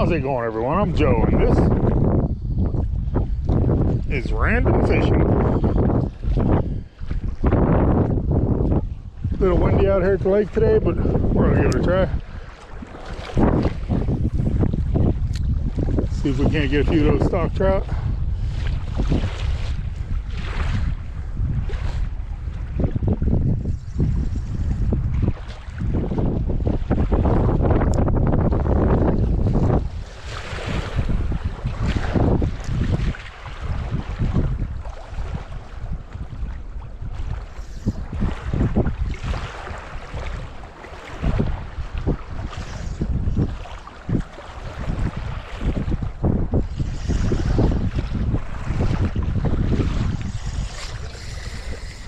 How's it going, everyone? I'm Joe, and this is Random Fishing. A little windy out here at the lake today, but we're gonna give it a try. See if we can't get a few of those stock trout.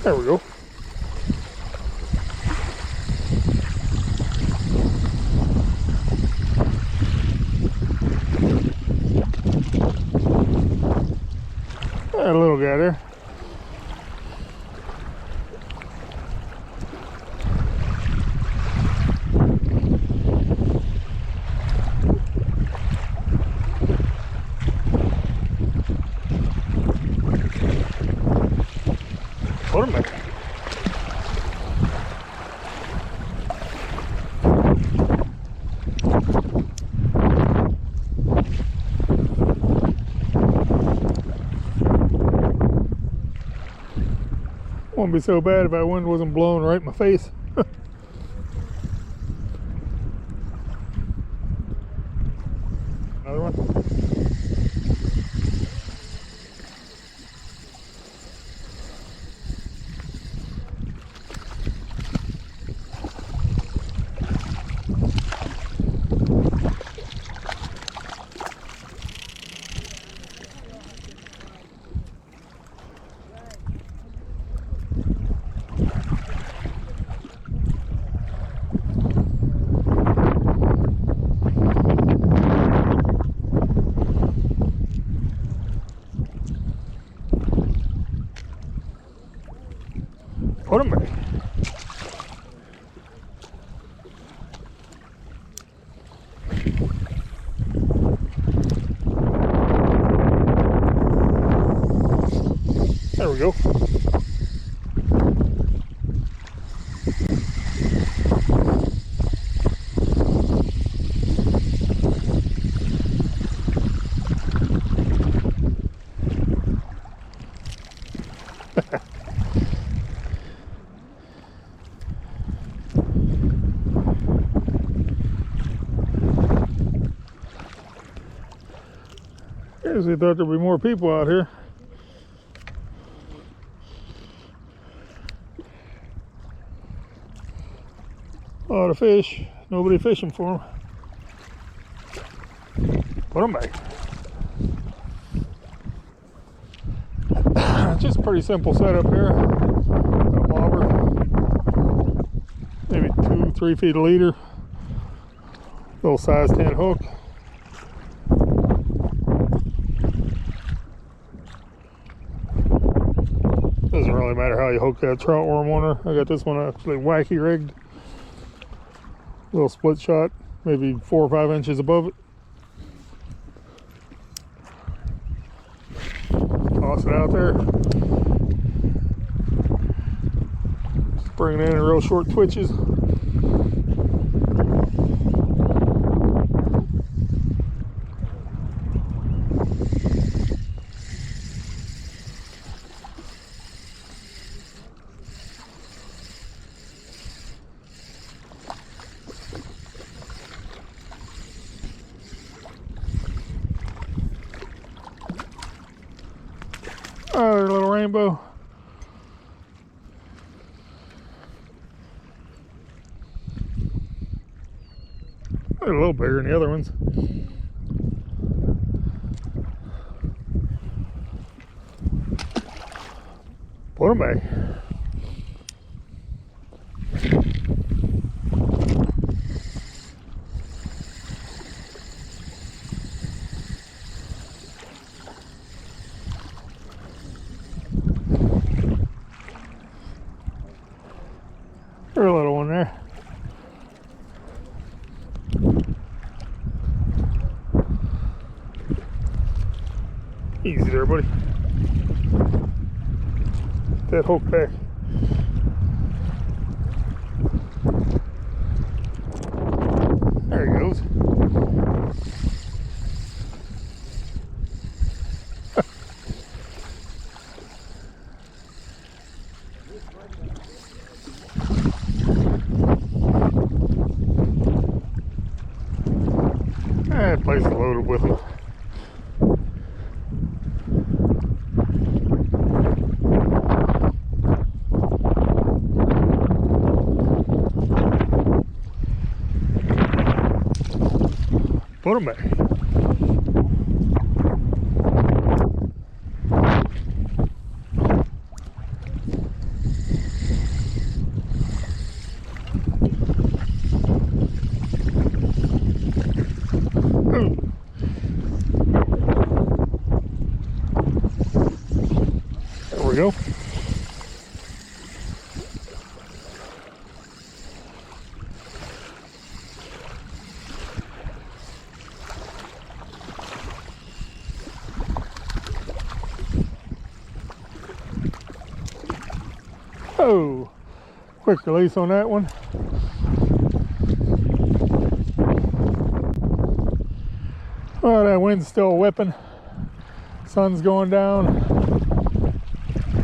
There we go. Got a little guy there. Put him there. Wouldn't be so bad if that wind wasn't blowing right in my face. Another one. Put him back. There we go. Guess we thought there'd be more people out here. A lot of fish, nobody fishing for them. Put them back. Just a pretty simple setup here. A bobber, maybe 2-3 feet a leader, little size 10 hook. Doesn't really matter how you hook that trout worm on her. I got this one actually wacky rigged. Little split shot, maybe 4 or 5 inches above it. Toss it out there. Just bring it in real short twitches. Oh, there's a little rainbow. They're a little bigger than the other ones. Put them back. There's a little one there. Easy there, buddy. That hook back. There he goes. That place is loaded with them. Put them back. There we go. Oh, quick release on that one. Well, that wind's still whipping. Sun's going down.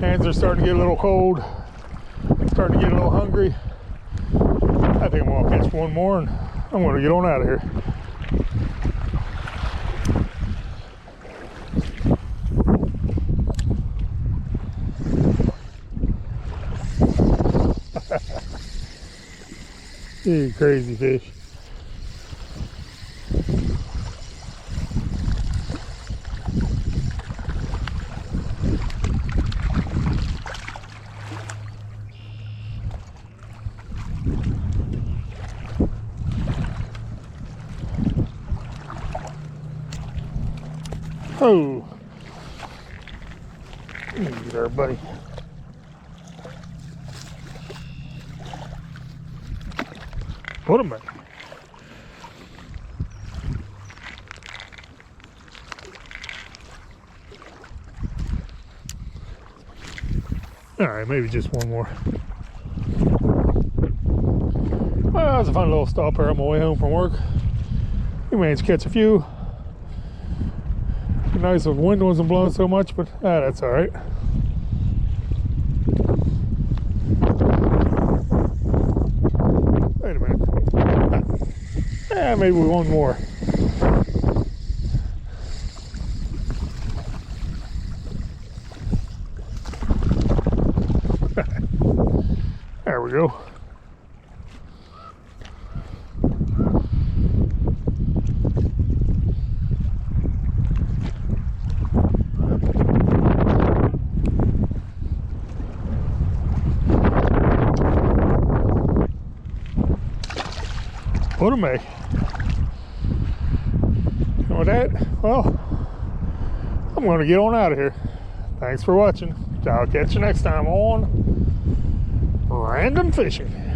Hands are starting to get a little cold. Starting to get a little hungry. I think I'm gonna catch one more and I'm gonna get on out of here. You crazy fish. Oh, easy there, buddy. Put him back. All right, maybe just one more. Well, that was a fun little stop here on my way home from work. We managed to catch a few. Nice if the wind wasn't blowing so much, but that's all right. Wait a minute. Maybe one more. There we go. Put them back. And with that, well, I'm going to get on out of here. Thanks for watching. I'll catch you next time on Random Fishing.